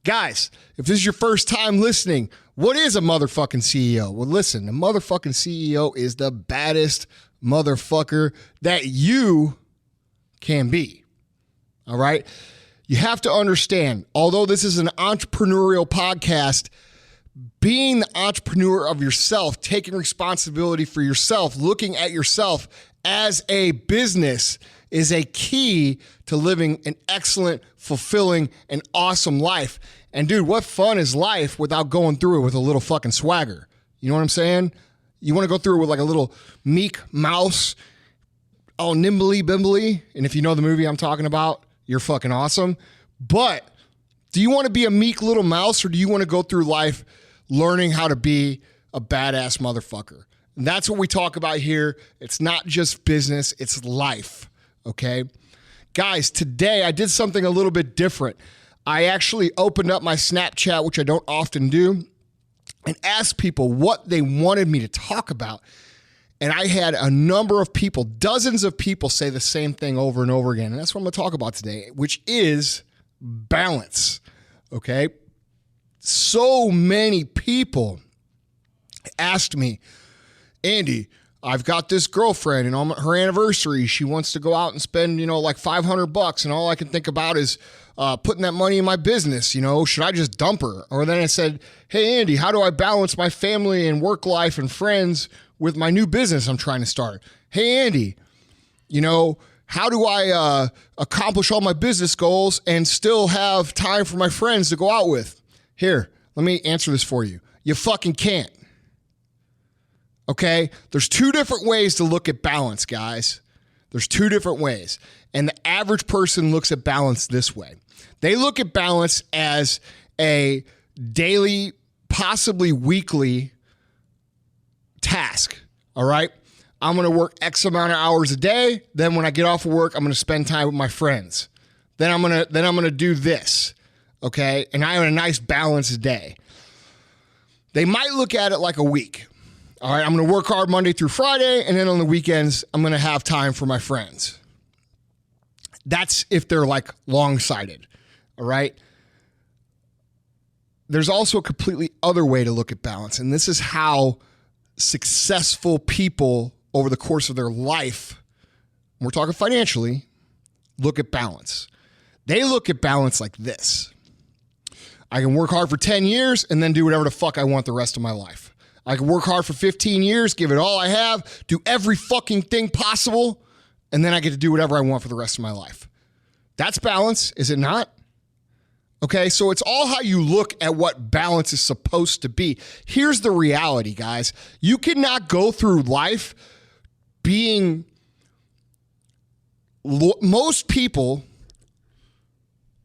Guys, if this is your first time listening, what is a motherfucking CEO? Well, listen, a motherfucking CEO is the baddest motherfucker that you can be. All right? You have to understand, although this is an entrepreneurial podcast, being the entrepreneur of yourself, taking responsibility for yourself, looking at yourself as a business is a key to living an excellent, fulfilling, and awesome life. And dude, what fun is life without going through it with a little fucking swagger? You know what I'm saying? You want to go through it with like a little meek mouse, all nimbly bimbly. And if you know the movie I'm talking about, you're fucking awesome. But do you want to be a meek little mouse, or do you want to go through life learning how to be a badass motherfucker? And that's what we talk about here. It's not just business, it's life. Okay? Guys, today I did something a little bit different. I actually opened up my Snapchat, which I don't often do, and asked people what they wanted me to talk about. And I had a number of people, dozens of people, say the same thing over and over again. And that's what I'm going to talk about today, which is balance. Okay? So many people asked me, Andy, I've got this girlfriend, and on her anniversary, she wants to go out and spend, like $500, and all I can think about is putting that money in my business. Should I just dump her? Or then I said, hey, Andy, how do I balance my family and work life and friends with my new business I'm trying to start? Hey, Andy, how do I accomplish all my business goals and still have time for my friends to go out with? Here, let me answer this for you. You fucking can't. Okay? There's two different ways to look at balance, guys. There's two different ways. And the average person looks at balance this way. They look at balance as a daily, possibly weekly task. All right? I'm going to work X amount of hours a day. Then when I get off of work, I'm going to spend time with my friends. Then I'm going to do this. Okay? And I have a nice balanced day. They might look at it like a week. All right, I'm going to work hard Monday through Friday, and then on the weekends, I'm going to have time for my friends. That's if they're like long-sighted, all right? There's also a completely other way to look at balance, and this is how successful people over the course of their life, we're talking financially, look at balance. They look at balance like this. I can work hard for 10 years and then do whatever the fuck I want the rest of my life. I can work hard for 15 years, give it all I have, do every fucking thing possible, and then I get to do whatever I want for the rest of my life. That's balance, is it not? Okay, so it's all how you look at what balance is supposed to be. Here's the reality, guys. You cannot go through life being... Most people...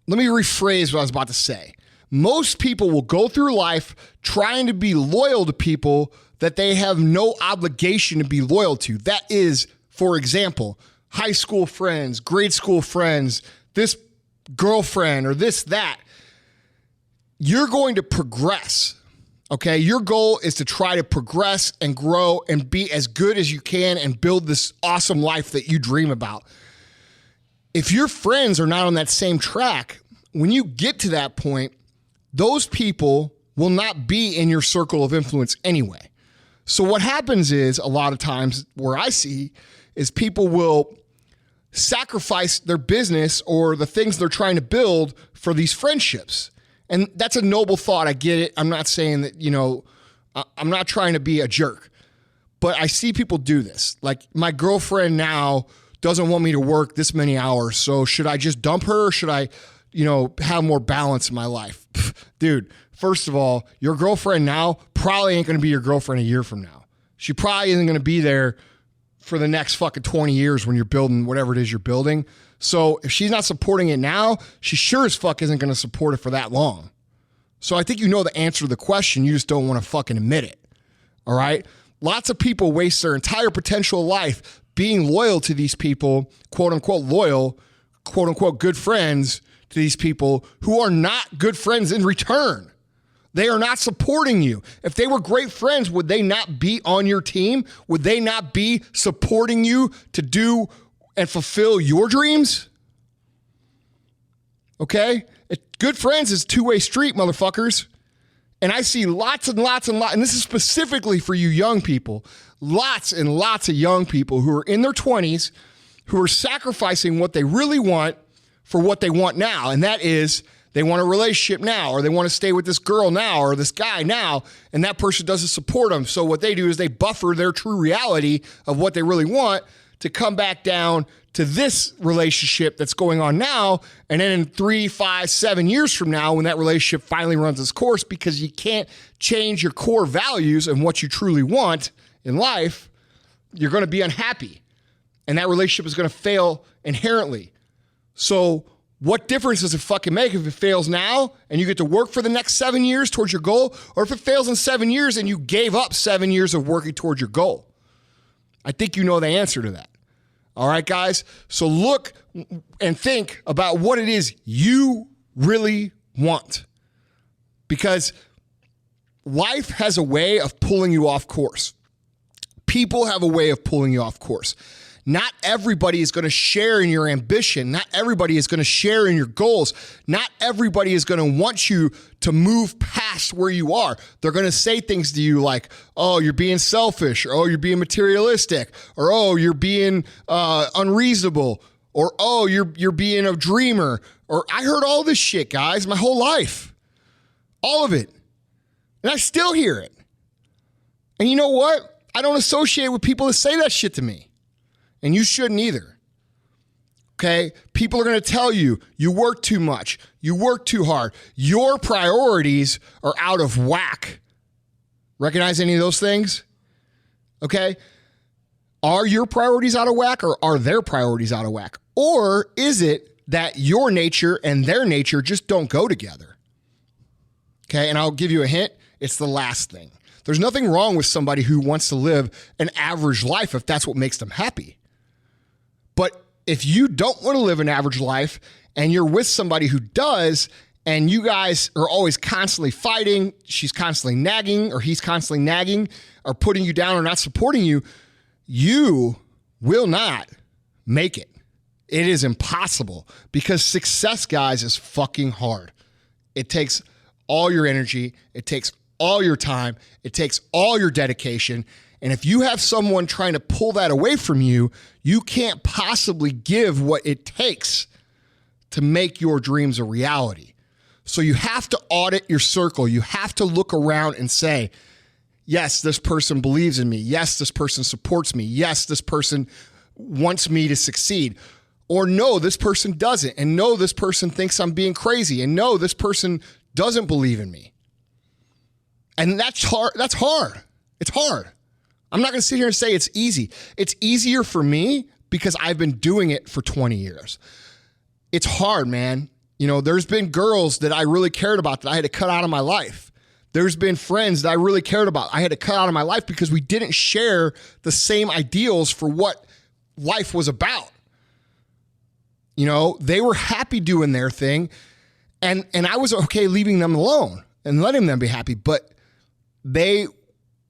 Let me rephrase what I was about to say. Most people will go through life trying to be loyal to people that they have no obligation to be loyal to. That is, for example, high school friends, grade school friends, this girlfriend or this, that. You're going to progress, okay? Your goal is to try to progress and grow and be as good as you can and build this awesome life that you dream about. If your friends are not on that same track, when you get to that point, those people will not be in your circle of influence anyway. So what happens is a lot of times where I see is people will sacrifice their business or the things they're trying to build for these friendships. And that's a noble thought. I get it. I'm not saying that, I'm not trying to be a jerk, but I see people do this. Like my girlfriend now doesn't want me to work this many hours. So should I just dump her or should I, have more balance in my life? Dude, first of all, your girlfriend now probably ain't going to be your girlfriend a year from now. She probably isn't going to be there for the next fucking 20 years when you're building whatever it is you're building. So if she's not supporting it now, she sure as fuck isn't going to support it for that long. So I think you know the answer to the question. You just don't want to fucking admit it. All right? Lots of people waste their entire potential life being loyal to these people, quote unquote loyal, quote unquote good friends to these people who are not good friends in return. They are not supporting you. If they were great friends, would they not be on your team? Would they not be supporting you to do and fulfill your dreams? Okay? Good friends is a two-way street, motherfuckers. And I see lots and lots and lots, and this is specifically for you young people, lots and lots of young people who are in their 20s who are sacrificing what they really want for what they want now. And that is they want a relationship now, or they want to stay with this girl now, or this guy now, and that person doesn't support them. So what they do is they buffer their true reality of what they really want to come back down to this relationship that's going on now. And then in 3, 5, 7 years from now, when that relationship finally runs its course, because you can't change your core values and what you truly want in life, you're going to be unhappy. And that relationship is going to fail inherently. So what difference does it fucking make if it fails now and you get to work for the next 7 years towards your goal, or if it fails in 7 years and you gave up 7 years of working towards your goal? I think you know the answer to that. All right, guys? So look and think about what it is you really want. Because life has a way of pulling you off course. People have a way of pulling you off course. Not everybody is going to share in your ambition. Not everybody is going to share in your goals. Not everybody is going to want you to move past where you are. They're going to say things to you like, oh, you're being selfish, or oh, you're being materialistic, or oh, you're being unreasonable, or oh, you're being a dreamer. Or I heard all this shit, guys, my whole life. All of it. And I still hear it. And you know what? I don't associate with people that say that shit to me. And you shouldn't either. Okay? People are going to tell you, you work too much. You work too hard. Your priorities are out of whack. Recognize any of those things? Okay? Are your priorities out of whack, or are their priorities out of whack? Or is it that your nature and their nature just don't go together? Okay? And I'll give you a hint. It's the last thing. There's nothing wrong with somebody who wants to live an average life if that's what makes them happy. But if you don't want to live an average life and you're with somebody who does, and you guys are always constantly fighting, she's constantly nagging, or he's constantly nagging, or putting you down, or not supporting you, you will not make it. It is impossible, because success, guys, is fucking hard. It takes all your energy. It takes all your time. It takes all your dedication. And if you have someone trying to pull that away from you, you can't possibly give what it takes to make your dreams a reality. So you have to audit your circle. You have to look around and say, yes, this person believes in me. Yes, this person supports me. Yes, this person wants me to succeed. Or no, this person doesn't. And no, this person thinks I'm being crazy. And no, this person doesn't believe in me. And that's hard. That's hard. It's hard. I'm not going to sit here and say it's easy. It's easier for me because I've been doing it for 20 years. It's hard, man. You know, there's been girls that I really cared about that I had to cut out of my life. There's been friends that I really cared about I had to cut out of my life because we didn't share the same ideals for what life was about. You know, they were happy doing their thing, and I was okay leaving them alone and letting them be happy, but they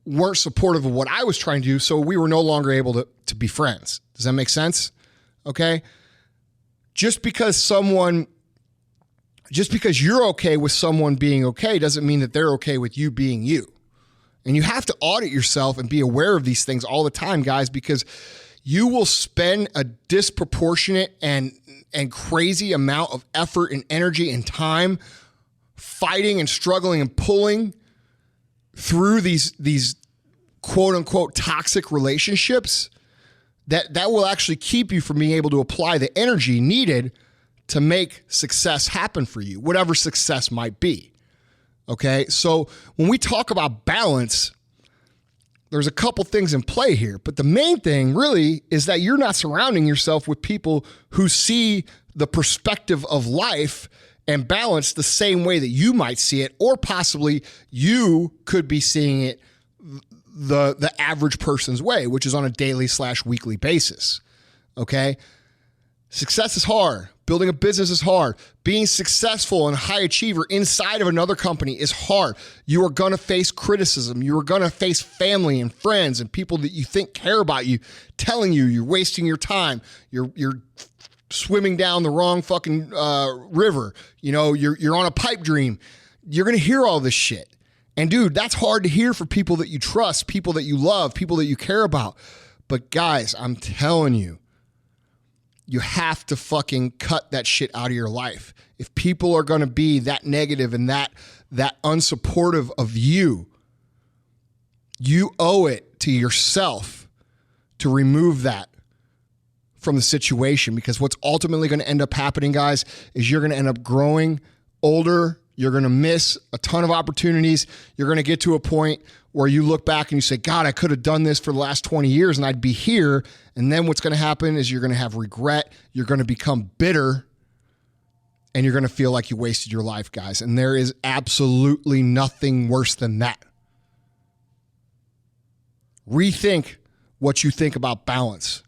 weren't supportive of what I was trying to do, so we were no longer able to be friends. Does that make sense? Okay? Just because you're okay with someone being okay doesn't mean that they're okay with you being you. And you have to audit yourself and be aware of these things all the time, guys, because you will spend a disproportionate and crazy amount of effort and energy and time fighting and struggling and pulling through these quote unquote toxic relationships that will actually keep you from being able to apply the energy needed to make success happen for you, whatever success might be. Okay. So when we talk about balance, there's a couple things in play here, but the main thing really is that you're not surrounding yourself with people who see the perspective of life and balance the same way that you might see it, or possibly you could be seeing it the average person's way, which is on a daily/weekly basis. Okay. Success is hard. Building a business is hard. Being successful and a high achiever inside of another company is hard. You are going to face criticism. You are going to face family and friends and people that you think care about you telling you you're wasting your time. You're swimming down the wrong fucking river. You know, you're on a pipe dream. You're going to hear all this shit. And dude, that's hard to hear for people that you trust, people that you love, people that you care about. But guys, I'm telling you, you have to fucking cut that shit out of your life. If people are going to be that negative and that unsupportive of you, you owe it to yourself to remove that from the situation, because what's ultimately going to end up happening, guys, is you're going to end up growing older. You're going to miss a ton of opportunities. You're going to get to a point where you look back and you say, God, I could have done this for the last 20 years and I'd be here. And then what's going to happen is you're going to have regret. You're going to become bitter and you're going to feel like you wasted your life, guys. And there is absolutely nothing worse than that. Rethink what you think about balance.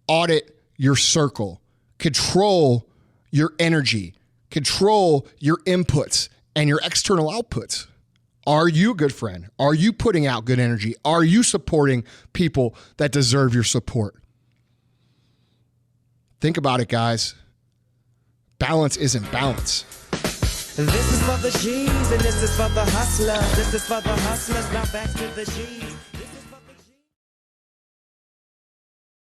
Audit your circle. Control your energy. Control your inputs and your external outputs. Are you a good friend? Are you putting out good energy? Are you supporting people that deserve your support? Think about it, guys. Balance isn't balance. This is for the G's and this is for the hustlers. This is for the hustlers, now back to the G's.